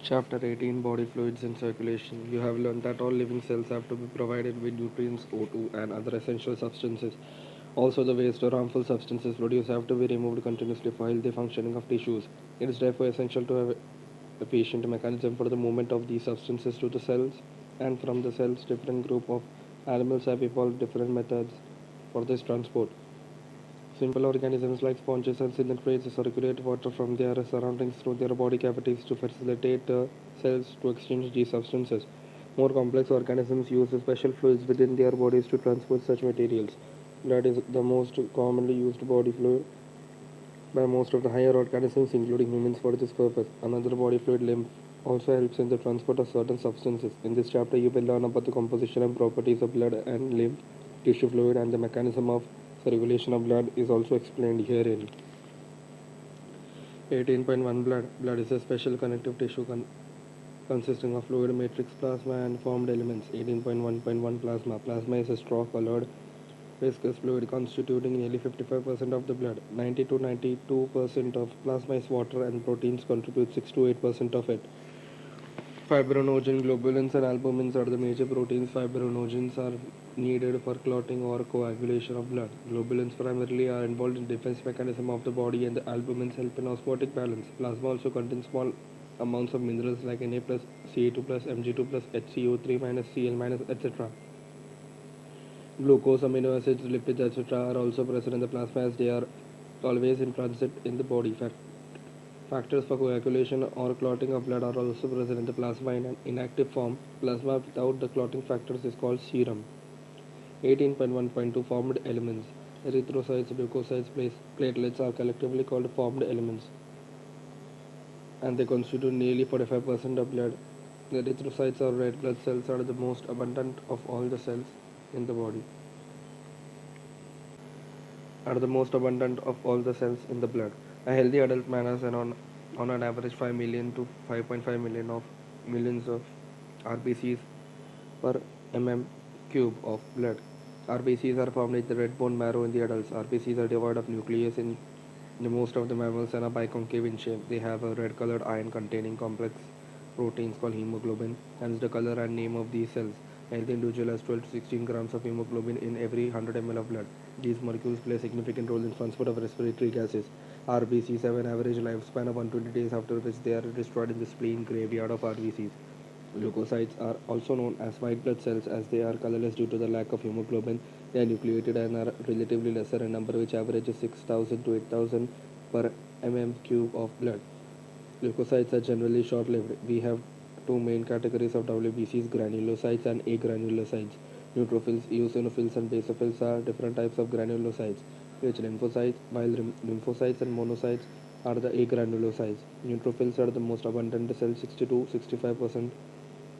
Chapter 18, Body Fluids and Circulation. You have learned that all living cells have to be provided with nutrients, O2, and other essential substances. Also, the waste or harmful substances produced have to be removed continuously for healthy functioning of tissues. It is therefore essential to have a efficient mechanism for the movement of these substances to the cells, and from the cells, different group of animals have evolved different methods for this transport. Simple organisms like sponges and invertebrates circulate water from their surroundings through their body cavities to facilitate the cells to exchange these substances. More complex organisms use special fluids within their bodies to transport such materials. Blood is the most commonly used body fluid by most of the higher organisms, including humans, for this purpose. Another body fluid, lymph, also helps in the transport of certain substances. In this chapter, you will learn about the composition and properties of blood and lymph tissue fluid, and the mechanism of circulation of blood is also explained herein. 18.1 Blood. Blood is a special connective tissue consisting of fluid, matrix, plasma, and formed elements. 18.1.1 Plasma. Plasma is a straw colored viscous fluid constituting nearly 55% of the blood. 90 to 92% of plasma is water, and proteins contribute 6 to 8% of it. Fibrinogen, globulins, and albumins are the major proteins. Fibrinogens are needed for clotting or coagulation of blood. Globulins primarily are involved in defense mechanism of the body, and the albumins help in osmotic balance. Plasma also contains small amounts of minerals like Na plus, Ca2 plus, Mg2 plus, HCO3 minus, Cl minus, etc. Glucose, amino acids, lipids, etc. are also present in the plasma as they are always in transit in the body. Factors for coagulation or clotting of blood are also present in the plasma in an inactive form. Plasma without the clotting factors is called serum. 18.1.2 Formed elements. Erythrocytes, leukocytes, platelets are collectively called formed elements, and they constitute nearly 45% of blood. The erythrocytes or red blood cells are the most abundant of all the cells in the body. Are the most abundant of all the cells in the blood. A healthy adult man has on an average 5 million to 5.5 millions of RBCs per mm cube of blood. RBCs are formed in the red bone marrow in the adults. RBCs are devoid of nucleus in the most of the mammals and are biconcave in shape. They have a red colored iron containing complex proteins called hemoglobin, hence the color and name of these cells. A healthy individual has 12 to 16 grams of hemoglobin in every 100 ml of blood. These molecules play a significant role in transport of respiratory gases. RBCs have an average lifespan of 120 days, after which they are destroyed in the spleen graveyard of RBCs. Leukocytes are also known as white blood cells as they are colorless due to the lack of hemoglobin. They are nucleated and are relatively lesser in number, which averages 6,000 to 8,000 per mm cube of blood. Leukocytes are generally short-lived. We have two main categories of WBCs: granulocytes and agranulocytes. Neutrophils, eosinophils, and basophils are different types of granulocytes. Rich lymphocytes, while lymphocytes and monocytes are the agranulocytes. Neutrophils are the most abundant cells, 60 to 65%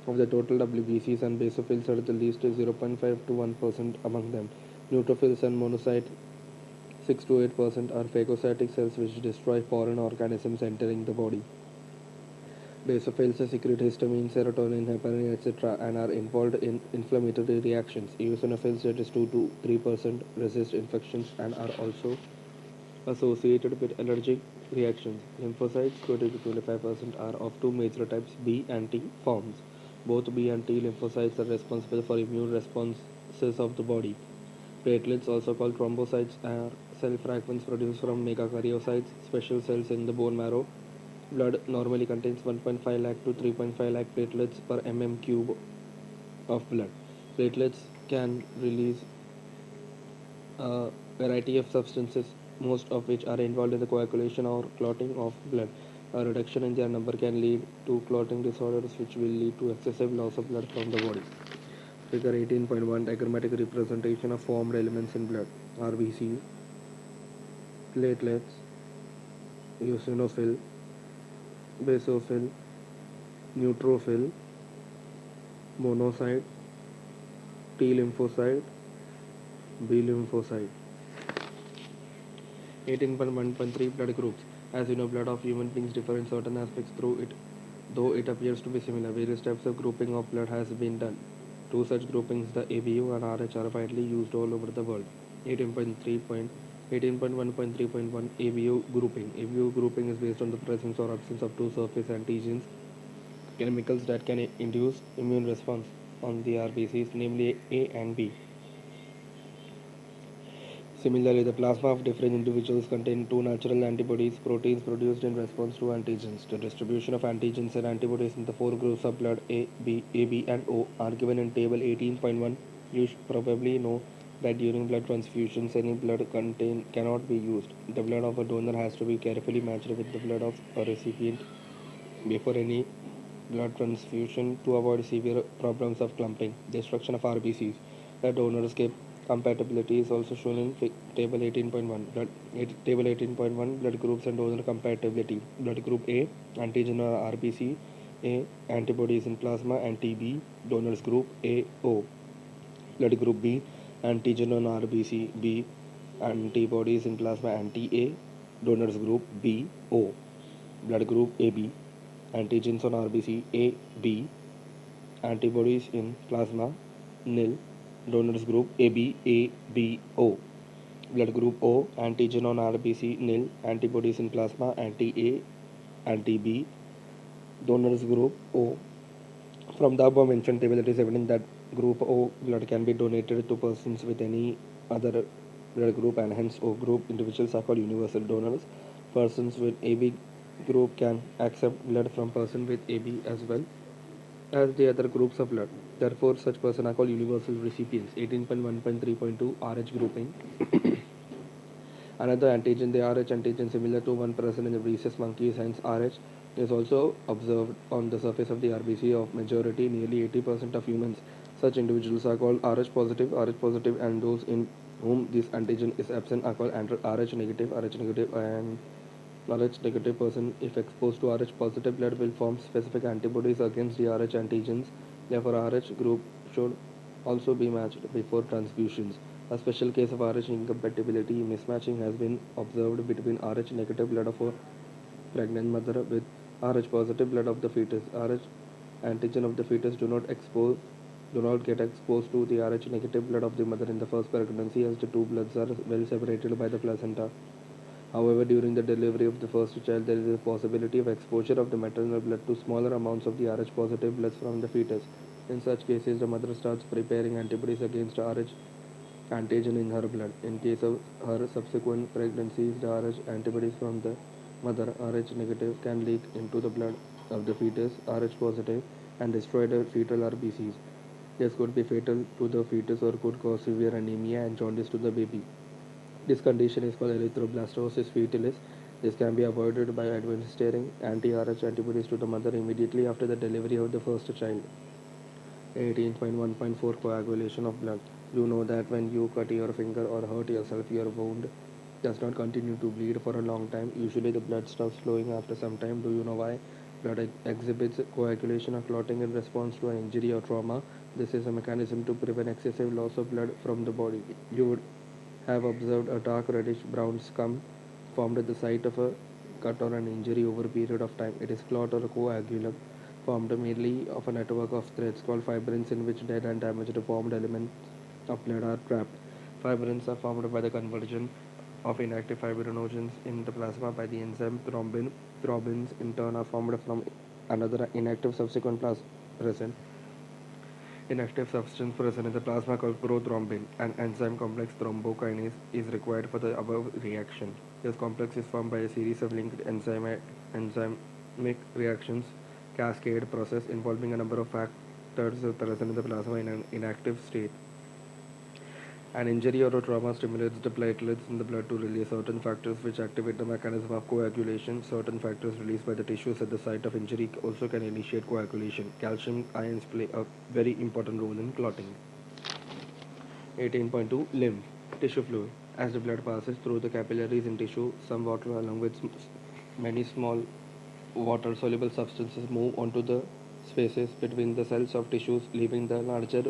of the total WBCs, and basophils are the least, 0.5 to 1% among them. Neutrophils and monocytes, 6 to 8%, are phagocytic cells which destroy foreign organisms entering the body. Basophils secrete histamine, serotonin, heparin, etc., and are involved in inflammatory reactions. Eosinophils, that is 2 to 3%, resist infections and are also associated with allergic reactions. Lymphocytes, 20 to 25%, are of two major types, B and T forms. Both B and T lymphocytes are responsible for immune responses of the body. Platelets, also called thrombocytes, are cell fragments produced from megakaryocytes, special cells in the bone marrow. Blood normally contains 1.5 lakh to 3.5 lakh platelets per mm cube of blood. Platelets can release a variety of substances, most of which are involved in the coagulation or clotting of blood. A reduction in their number can lead to clotting disorders, which will lead to excessive loss of blood from the body. Figure 18.1 Diagrammatic representation of formed elements in blood. RBC, platelets, eosinophil, basophil, neutrophil, monocyte, T lymphocyte, B lymphocyte. 18.1.3 Blood groups. As you know, blood of human beings differ in certain aspects through it, though it appears to be similar. Various types of grouping of blood has been done. Two such groupings, the ABO and RH, are widely used all over the world. 18.1.3.1 ABO grouping. ABO grouping is based on the presence or absence of two surface antigens chemicals that can induce immune response on the RBCs, namely A and B. Similarly, the plasma of different individuals contain two natural antibodies, proteins produced in response to antigens. The distribution of antigens and antibodies in the four groups of blood A, B, AB, and O are given in Table 18.1. You should probably know that during blood transfusions, any blood contain cannot be used. The blood of a donor has to be carefully matched with the blood of a recipient before any blood transfusion to avoid severe problems of clumping, destruction of RBCs. The donor's compatibility is also shown in table 18.1. Table 18.1 blood groups and donor compatibility. Blood group A antigen or RBC A antibodies in plasma and TB donors group AO. Blood group B antigen on RBC B antibodies in plasma anti A donors group BO. Blood group AB antigens on RBC A B antibodies in plasma nil donors group AB A B O. Blood group O antigen on RBC nil antibodies in plasma anti A anti B donors group O. From the above mentioned table, it is evident that group O blood can be donated to persons with any other blood group, and hence O group individuals are called universal donors. Persons with AB group can accept blood from person with AB as well as the other groups of blood. Therefore, such persons are called universal recipients. 18.1.3.2 RH grouping. Another antigen, the Rh antigen, similar to one present in the rhesus monkeys, hence Rh, is also observed on the surface of the RBC of majority, nearly 80% of humans. Such individuals are called Rh positive, and those in whom this antigen is absent are called Rh negative, and Rh negative person, if exposed to Rh positive blood, will form specific antibodies against the Rh antigens. Therefore, Rh group should also be matched before transfusions. A special case of Rh incompatibility mismatching has been observed between Rh negative blood of a pregnant mother with Rh positive blood of the fetus. Rh antigen of the fetus do not get exposed to the Rh negative blood of the mother in the first pregnancy, as the two bloods are well separated by the placenta. However, during the delivery of the first child, there is a possibility of exposure of the maternal blood to smaller amounts of the Rh positive blood from the fetus. In such cases, the mother starts preparing antibodies against Rh antigen in her blood. In case of her subsequent pregnancies, the Rh antibodies from the mother, Rh negative, can leak into the blood of the fetus, Rh positive, and destroy the fetal RBCs. This could be fatal to the fetus or could cause severe anemia and jaundice to the baby. This condition is called erythroblastosis fetalis. This can be avoided by administering anti-Rh antibodies to the mother immediately after the delivery of the first child. 18.1.4 Coagulation of blood. You know that when you cut your finger or hurt yourself, your wound does not continue to bleed for a long time. Usually, the blood stops flowing after some time. Do you know why? Blood exhibits coagulation or clotting in response to an injury or trauma. This is a mechanism to prevent excessive loss of blood from the body. You would have observed a dark reddish brown scum formed at the site of a cut or an injury over a period of time. It is clot or a coagulum formed merely of a network of threads called fibrins in which dead and damaged formed elements of blood are trapped. Fibrins are formed by the conversion of inactive fibrinogens in the plasma by the enzyme thrombin. Thrombins in turn are formed from another inactive subsequent present inactive substance present in the plasma called prothrombin. An enzyme complex thrombokinase is required for the above reaction. This complex is formed by a series of linked enzymic reactions cascade process involving a number of factors present in the plasma in an inactive state. An injury or a trauma stimulates the platelets in the blood to release certain factors which activate the mechanism of coagulation. Certain factors released by the tissues at the site of injury also can initiate coagulation. Calcium ions play a very important role in clotting. 18.2 Lymph tissue fluid. As the blood passes through the capillaries in tissue, some water along with many small water soluble substances move onto the spaces between the cells of tissues, leaving the larger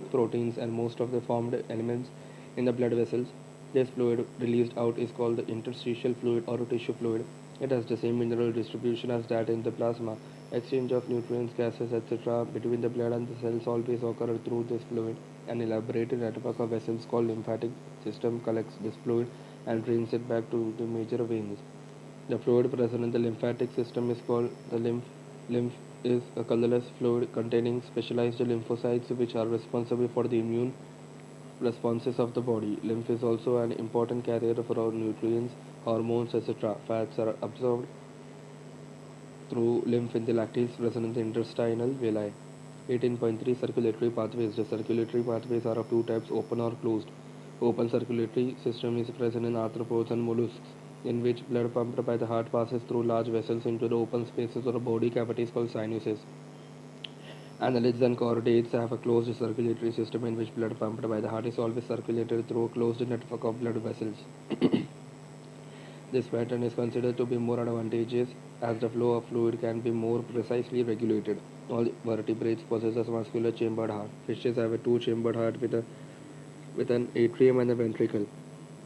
proteins and most of the formed elements in the blood vessels. This fluid released out is called the interstitial fluid or tissue fluid. It has the same mineral distribution as that in the plasma. Exchange of nutrients, gases, etc. between the blood and the cells always occur through this fluid. An elaborate network of vessels called lymphatic system collects this fluid and drains it back to the major veins. The fluid present in the lymphatic system is called the lymph is a colorless fluid containing specialized lymphocytes which are responsible for the immune responses of the body. Lymph is also an important carrier for our nutrients, hormones, etc. Fats are absorbed through lymph in the lacteals present in the intestinal villi. 18.3 Circulatory pathways. The circulatory pathways are of two types, open or closed. Open circulatory system is present in arthropods and mollusks, in which blood pumped by the heart passes through large vessels into the open spaces or body cavities called sinuses. Annelids and chordates have a closed circulatory system in which blood pumped by the heart is always circulated through a closed network of blood vessels. This pattern is considered to be more advantageous as the flow of fluid can be more precisely regulated. All vertebrates possess a muscular chambered heart. Fishes have a two-chambered heart with an atrium and a ventricle.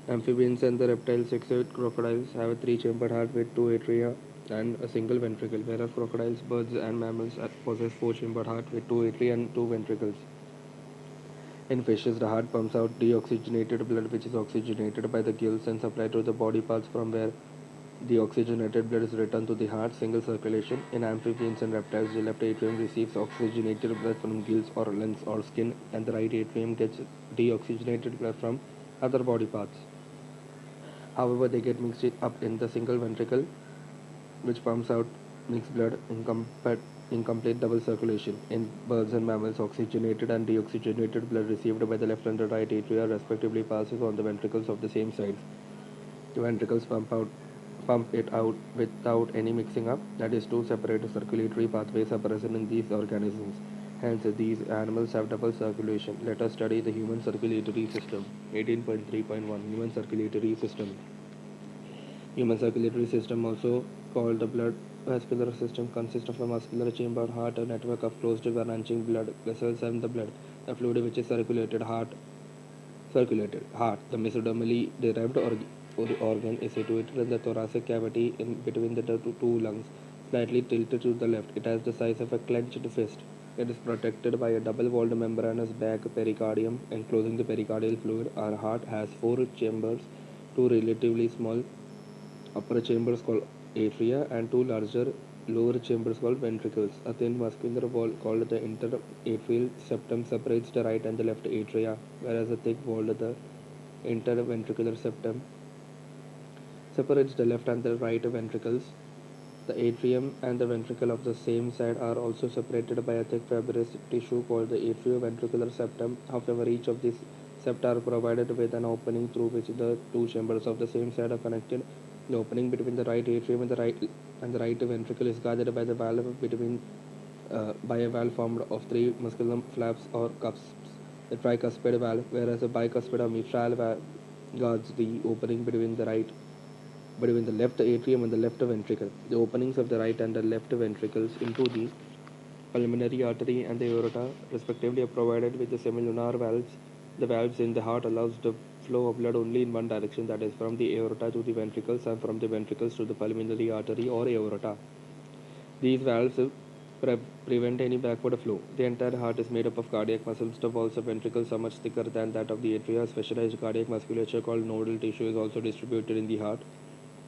Amphibians and the reptiles except crocodiles have a three-chambered heart with two atria and a single ventricle, whereas crocodiles, birds and mammals possess four-chambered heart with two atria and two ventricles. In fishes, the heart pumps out deoxygenated blood which is oxygenated by the gills and supplied to the body parts from where the oxygenated blood is returned to the heart, single circulation. In amphibians and reptiles, the left atrium receives oxygenated blood from gills or lungs or skin, and the right atrium gets deoxygenated blood from other body parts. However, they get mixed up in the single ventricle, which pumps out mixed blood in incomplete double circulation. In birds and mammals, oxygenated and deoxygenated blood received by the left and the right atria respectively passes on the ventricles of the same size. The ventricles pump it out without any mixing up. That is, two separate circulatory pathways are present in these organisms. Hence, these animals have double circulation. Let us study the human circulatory system. 18.3.1 Human circulatory system. Human circulatory system, also called the blood vascular system, consists of a muscular chamber, heart, a network of closed branching blood vessels, and the blood. The fluid which is circulated. Heart, the mesodermally derived organ, is situated in the thoracic cavity in between the two lungs, slightly tilted to the left. It has the size of a clenched fist. It is protected by a double-walled membranous bag pericardium enclosing the pericardial fluid. Our heart has four chambers, two relatively small upper chambers called atria and two larger lower chambers called ventricles. A thin muscular wall called the interatrial septum separates the right and the left atria, whereas a thick wall, the interventricular septum, separates the left and the right ventricles. The atrium and the ventricle of the same side are also separated by a thick fibrous tissue called the atrioventricular septum. However, each of these septa are provided with an opening through which the two chambers of the same side are connected. The opening between the right atrium and the right ventricle is guarded by the valve between by a valve formed of three muscular flaps or cusps, the tricuspid valve, whereas a bicuspid or mitral valve guards the opening between the left atrium and the left ventricle. The openings of the right and the left ventricles into the pulmonary artery and the aorta, respectively, are provided with the semilunar valves. The valves in the heart allows the flow of blood only in one direction, that is, from the aorta to the ventricles and from the ventricles to the pulmonary artery or aorta. These valves prevent any backward flow. The entire heart is made up of cardiac muscles. The walls of ventricles are much thicker than that of the atria. Specialized cardiac musculature called nodal tissue is also distributed in the heart.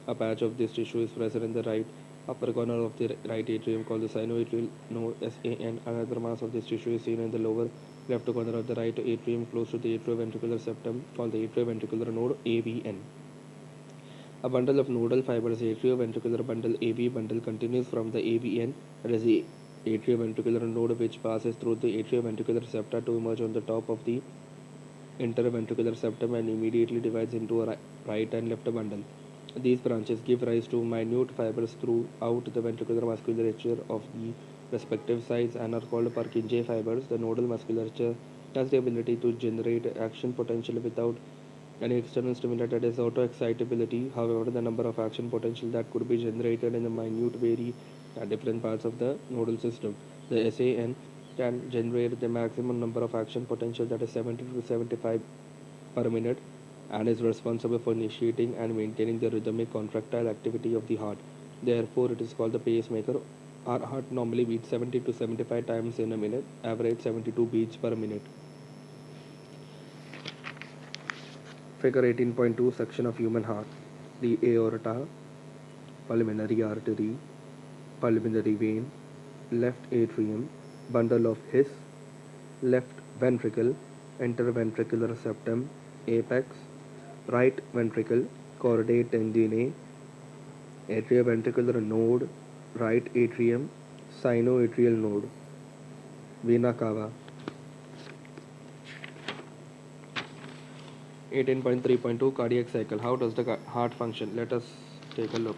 A patch of this tissue is present in the right upper corner of the right atrium called the sinoatrial node (SAN). Another mass of this tissue is seen in the lower left corner of the right atrium close to the atrioventricular septum called the atrioventricular node (AVN). A bundle of nodal fibers, the atrioventricular bundle (AV bundle), continues from the AVN, that is the atrioventricular node, which passes through the atrioventricular septa to emerge on the top of the interventricular septum and immediately divides into a right and left bundle. These branches give rise to minute fibers throughout the ventricular musculature of the respective sides and are called Purkinje fibers. The nodal musculature has the ability to generate action potential without any external stimuli, that is auto-excitability. However, the number of action potential that could be generated in the minute vary at different parts of the nodal system. The SAN can generate the maximum number of action potential, that is 70 to 75 per minute, and is responsible for initiating and maintaining the rhythmic contractile activity of the heart. Therefore, it is called the pacemaker. Our heart normally beats 70 to 75 times in a minute, average 72 beats per minute. Figure 18.2 section of human heart. The aorta, pulmonary artery, pulmonary vein, left atrium, bundle of His, left ventricle, interventricular septum, apex, right ventricle, chordae tendineae, atrioventricular node, right atrium, sinoatrial node, vena cava. 18.3.2 Cardiac cycle. How does the heart function? Let us take a look.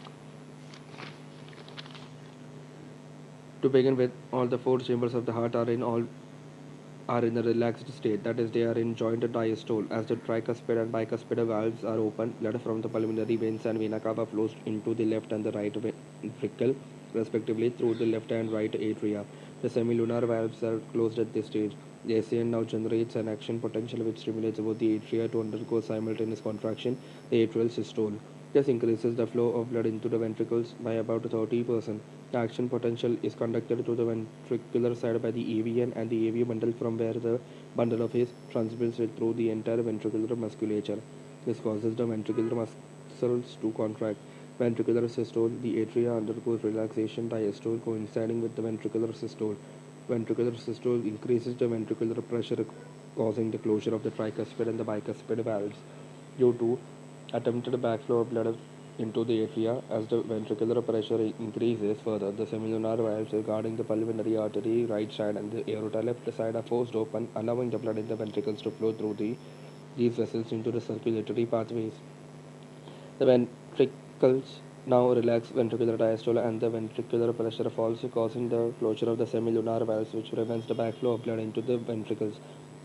To begin with, all the four chambers of the heart are in a relaxed state. That is, they are in joint diastole. As the tricuspid and bicuspid valves are open, blood from the pulmonary veins and vena cava flows into the left and the right ventricle, respectively, through the left and right atria. The semilunar valves are closed at this stage. The ACN now generates an action potential which stimulates both the atria to undergo simultaneous contraction, the atrial systole. This increases the flow of blood into the ventricles by about 30%. The action potential is conducted to the ventricular side by the AVN and the AV bundle, from where the bundle of His transmits it through the entire ventricular musculature. This causes the ventricular muscles to contract. Ventricular systole. The atria undergoes relaxation diastole coinciding with the ventricular systole. Ventricular systole increases the ventricular pressure, causing the closure of the tricuspid and the bicuspid valves. Due to attempted backflow of blood into the atria, as the ventricular pressure increases further, the semilunar valves regarding the pulmonary artery right side and the aorta left side are forced open, allowing the blood in the ventricles to flow through these vessels into the circulatory pathways. The ventricles now relax ventricular diastole and the ventricular pressure falls, causing the closure of the semilunar valves, which prevents the backflow of blood into the ventricles.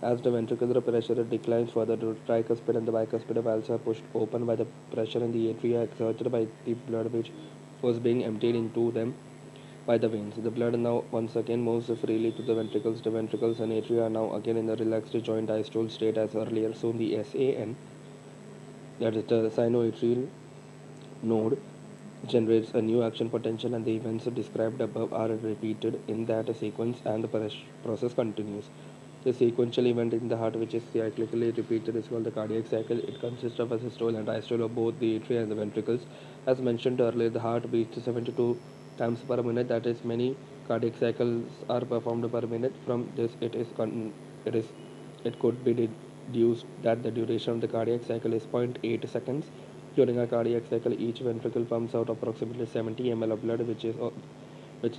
As the ventricular pressure declines further, the tricuspid and the bicuspid valves are pushed open by the pressure in the atria exerted by the blood which was being emptied into them by the veins. The blood now once again moves freely to the ventricles. The ventricles and atria are now again in a relaxed joint diastole state as earlier. Soon the SAN, that is the sinoatrial node, generates a new action potential, and the events described above are repeated in that sequence, and the process continues. The sequential event in the heart, which is cyclically repeated, is called the cardiac cycle. It consists of a systole and diastole of both the atria and the ventricles. As mentioned earlier, the heart beats 72 times per minute. That is, many cardiac cycles are performed per minute. From this, it is it could be deduced that the duration of the cardiac cycle is 0 0.8 seconds. During a cardiac cycle, each ventricle pumps out approximately 70 ml of blood, which is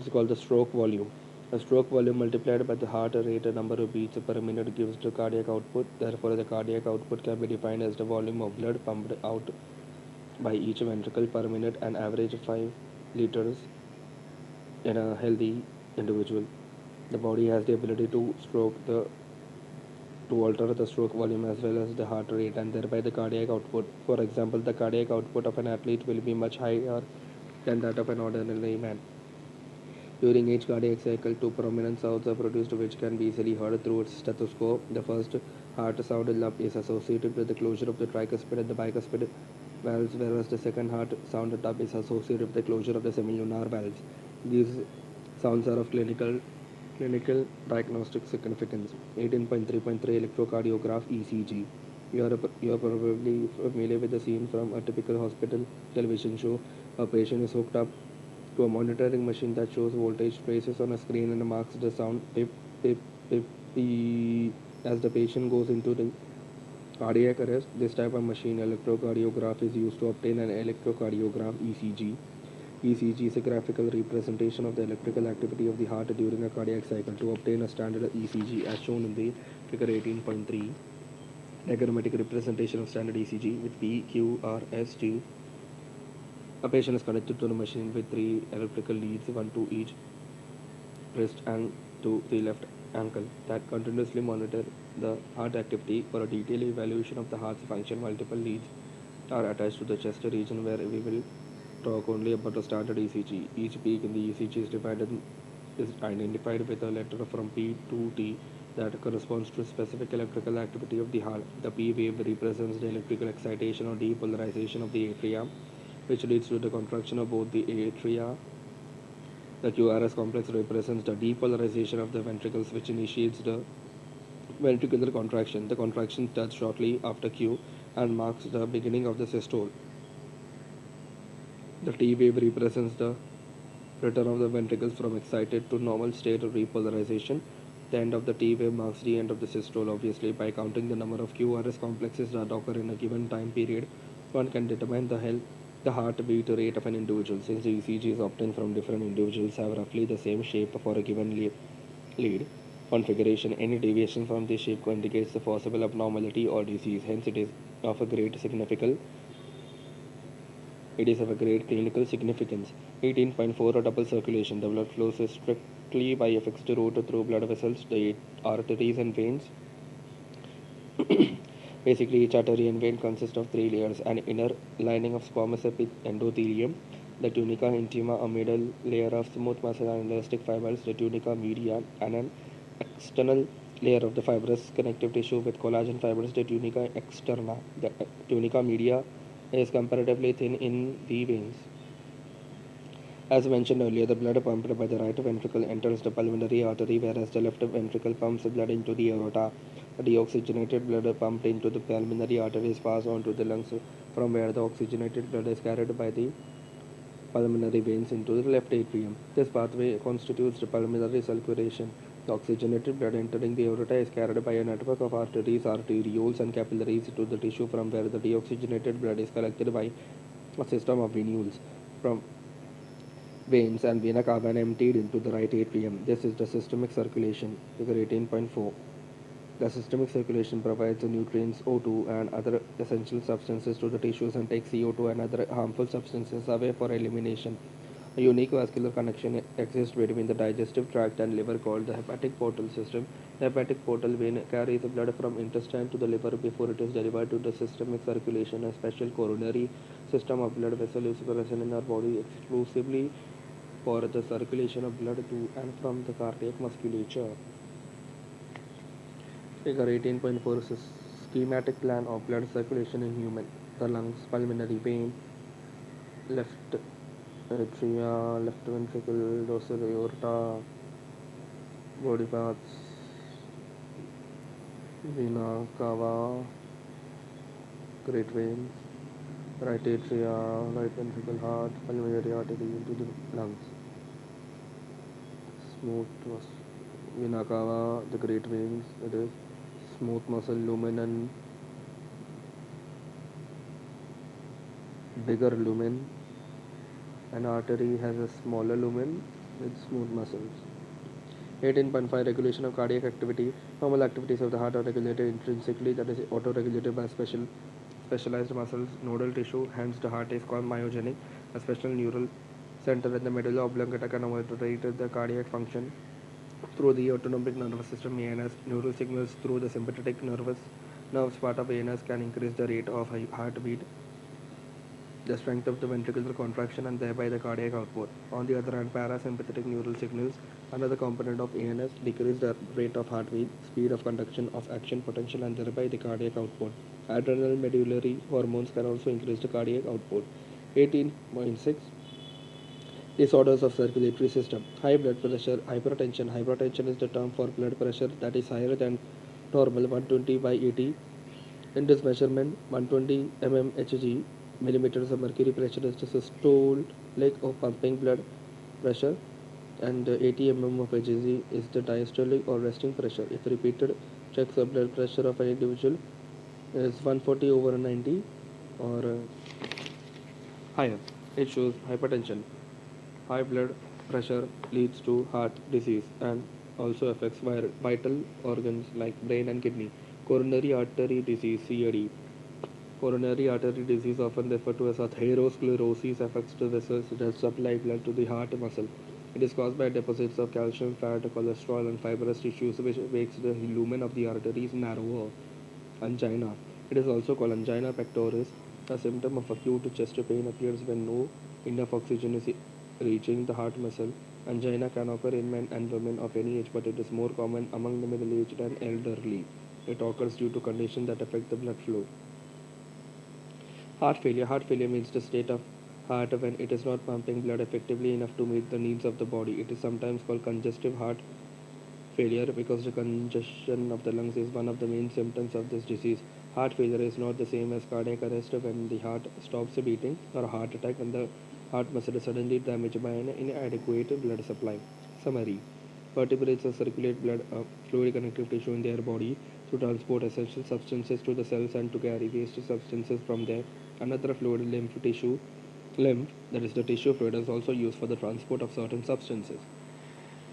called the stroke volume. A stroke volume multiplied by the heart rate number of beats per minute gives the cardiac output. Therefore, the cardiac output can be defined as the volume of blood pumped out by each ventricle per minute, an average of 5 liters in a healthy individual. The body has the ability to alter the stroke volume as well as the heart rate and thereby the cardiac output. For example, the cardiac output of an athlete will be much higher than that of an ordinary man. During each cardiac cycle, two prominent sounds are produced which can be easily heard through its stethoscope. The first heart sound lump is associated with the closure of the tricuspid and the bicuspid valves, whereas the second heart sound tub is associated with the closure of the semilunar valves. These sounds are of clinical diagnostic significance. 18.3.3 Electrocardiograph ECG. You are probably familiar with the scene from a typical hospital television show. A patient is hooked up to a monitoring machine that shows voltage traces on a screen and marks the sound pip pip pip beep as the patient goes into the cardiac arrest. This type of machine, electrocardiograph, is used to obtain an electrocardiogram ECG. ECG is a graphical representation of the electrical activity of the heart during a cardiac cycle. To obtain a standard ECG as shown in the figure 18.3, diagrammatic representation of standard ECG with P, Q, R, S, T. A patient is connected to the machine with three electrical leads, one to each wrist and to the left ankle, that continuously monitor the heart activity. For a detailed evaluation of the heart's function, multiple leads are attached to the chest region, where we will talk only about the standard ECG. Each peak in the ECG is identified with a letter from P to T that corresponds to specific electrical activity of the heart. The P wave represents the electrical excitation or depolarization of the atria, which leads to the contraction of both the atria. The QRS complex represents the depolarization of the ventricles, which initiates the ventricular contraction. The contraction starts shortly after Q and marks the beginning of the systole. The T wave represents the return of the ventricles from excited to normal state of repolarization. The end of the T wave marks the end of the systole. Obviously, by counting the number of QRS complexes that occur in a given time period, one can determine the heartbeat rate of an individual. Since the ECGs obtained from different individuals have roughly the same shape for a given lead configuration, any deviation from this shape indicates the possible abnormality or disease. Hence, of a great significance it is of a great clinical significance. 18.4 or double circulation. The blood flows strictly by a fixed route through blood vessels, the arteries and veins. Basically, each artery and vein consists of three layers: an inner lining of squamous endothelium, the tunica intima, a middle layer of smooth muscle and elastic fibers, the tunica media, and an external layer of the fibrous connective tissue with collagen fibers, the tunica externa. The tunica media is comparatively thin in the veins. As mentioned earlier, the blood pumped by the right ventricle enters the pulmonary artery, whereas the left ventricle pumps blood into the aorta. The deoxygenated blood pumped into the pulmonary arteries passes on to the lungs, from where the oxygenated blood is carried by the pulmonary veins into the left atrium. This pathway constitutes the pulmonary circulation. The oxygenated blood entering the aorta is carried by a network of arteries, arterioles, and capillaries to the tissue, from where the deoxygenated blood is collected by a system of venules from veins and vena cava and emptied into the right atrium. This is the systemic circulation. Figure 18.4. The systemic circulation provides the nutrients O2 and other essential substances to the tissues and takes CO2 and other harmful substances away for elimination. A unique vascular connection exists between the digestive tract and liver called the hepatic portal system. The hepatic portal vein carries the blood from intestine to the liver before it is delivered to the systemic circulation. A special coronary system of blood vessels is present in our body exclusively for the circulation of blood to and from the cardiac musculature. Figure 18.4 is a schematic plan of blood circulation in human. The lungs, pulmonary vein, left atria, left ventricle, dorsal aorta, body parts, vena cava, great veins, right atria, right ventricle, heart, pulmonary artery into the lungs. Smooth vena cava, the great veins, it is smooth muscle lumen and bigger lumen. An artery has a smaller lumen with smooth muscles. 18.5 Regulation of cardiac activity. Normal activities of the heart are regulated intrinsically, that is, auto-regulated by specialized muscles, nodal tissue. Hence, the heart is called myogenic. A special neural center in the medulla oblongata can moderate the cardiac function through the autonomic nervous system. ANS neural signals through the sympathetic nerves part of ANS can increase the rate of heartbeat, the strength of the ventricular contraction, and thereby the cardiac output. On the other hand, parasympathetic neural signals, another component of ANS, decrease the rate of heartbeat, speed of conduction of action potential, and thereby the cardiac output. Adrenal medullary hormones can also increase the cardiac output. 18.6 Disorders of circulatory system. High blood pressure, hypertension. Hypertension is the term for blood pressure that is higher than normal 120 by 80. In this measurement, 120 mmHg, millimeters of mercury pressure is the systolic or pumping blood pressure, and 80 mm of Hg is the diastolic or resting pressure. If repeated checks of blood pressure of an individual is 140 over 90 or higher, it shows hypertension. High blood pressure leads to heart disease and also affects vital organs like brain and kidney. Coronary artery disease (CAD). Coronary artery disease, often referred to as atherosclerosis, affects the vessels that supply blood to the heart muscle. It is caused by deposits of calcium, fat, cholesterol, and fibrous tissues, which makes the lumen of the arteries narrower. Angina. It is also called angina pectoris. A symptom of acute chest pain appears when no enough oxygen is reaching the heart muscle. Angina can occur in men and women of any age, but it is more common among the middle-aged and elderly. It occurs due to conditions that affect the blood flow. Heart failure. Heart failure means the state of heart when it is not pumping blood effectively enough to meet the needs of the body. It is sometimes called congestive heart failure because the congestion of the lungs is one of the main symptoms of this disease. Heart failure is not the same as cardiac arrest when the heart stops beating, or a heart attack when the heart muscle is suddenly damaged by an inadequate blood supply. Summary: vertebrates circulate blood, fluid connective tissue in their body to transport essential substances to the cells and to carry waste substances from there. Another fluid, lymph, that is the tissue fluid, is also used for the transport of certain substances.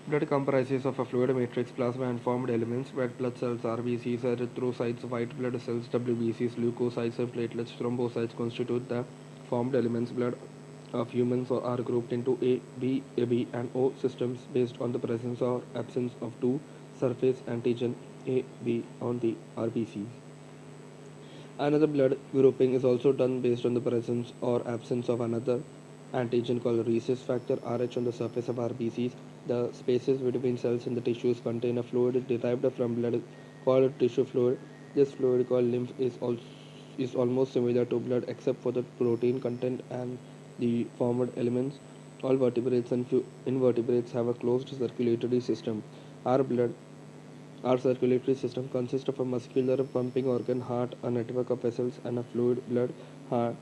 Blood comprises of a fluid matrix, plasma, and formed elements. Red blood cells, RBCs, erythrocytes, white blood cells, WBCs, leukocytes, and platelets, thrombocytes constitute the formed elements. Blood of humans are grouped into A, B, AB, and O systems based on the presence or absence of two surface antigen A, B on the RBCs. Another blood grouping is also done based on the presence or absence of another antigen called rhesus factor Rh on the surface of RBCs. The spaces between cells in the tissues contain a fluid derived from blood called tissue fluid. This fluid called lymph is almost similar to blood except for the protein content and the formed elements. All vertebrates and few invertebrates have a closed circulatory system. Our blood our circulatory system consists of a muscular pumping organ, heart, a network of vessels, and a fluid blood. Heart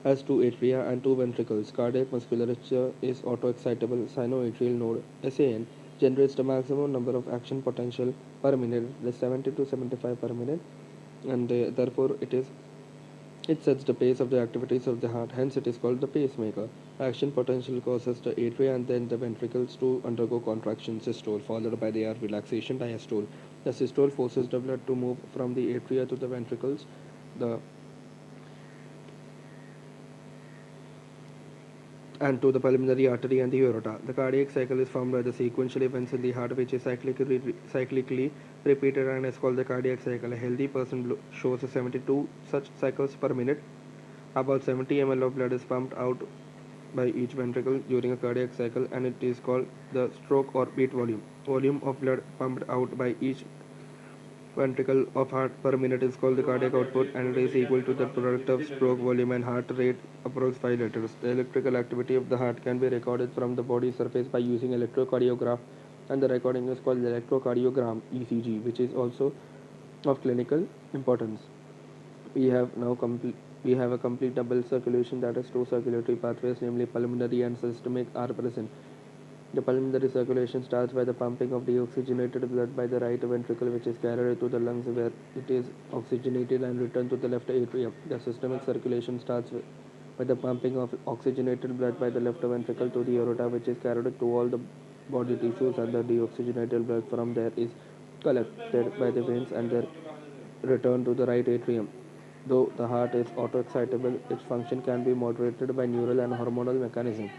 has two atria and two ventricles. Cardiac musculature is autoexcitable sinoatrial node (SAN) generates the maximum number of action potential per minute, that is 70 to 75 per minute, and therefore it sets the pace of the activities of the heart, hence it is called the pacemaker. Action potential causes the atria and then the ventricles to undergo contraction systole, followed by their relaxation diastole. The systole forces the blood to move from the atria to the ventricles. The and to the pulmonary artery and the aorta. The cardiac cycle is formed by the sequential events in the heart which is cyclically repeated and is called the cardiac cycle. A healthy person shows 72 such cycles per minute. About 70 ml of blood is pumped out by each ventricle during a cardiac cycle and it is called the stroke or beat volume. Volume of blood pumped out by each ventricle of heart per minute is called the cardiac output and it is equal to the product of stroke volume and heart rate approx 5 liters. The electrical activity of the heart can be recorded from the body surface by using electrocardiograph and the recording is called electrocardiogram ECG, which is also of clinical importance. We have now we have a complete double circulation, that is two circulatory pathways namely pulmonary and systemic are present. The pulmonary circulation starts by the pumping of deoxygenated blood by the right ventricle which is carried to the lungs where it is oxygenated and returned to the left atrium. The systemic circulation starts by the pumping of oxygenated blood by the left ventricle to the aorta which is carried to all the body tissues and the deoxygenated blood from there is collected by the veins and then returned to the right atrium. Though the heart is autoexcitable, its function can be moderated by neural and hormonal mechanisms.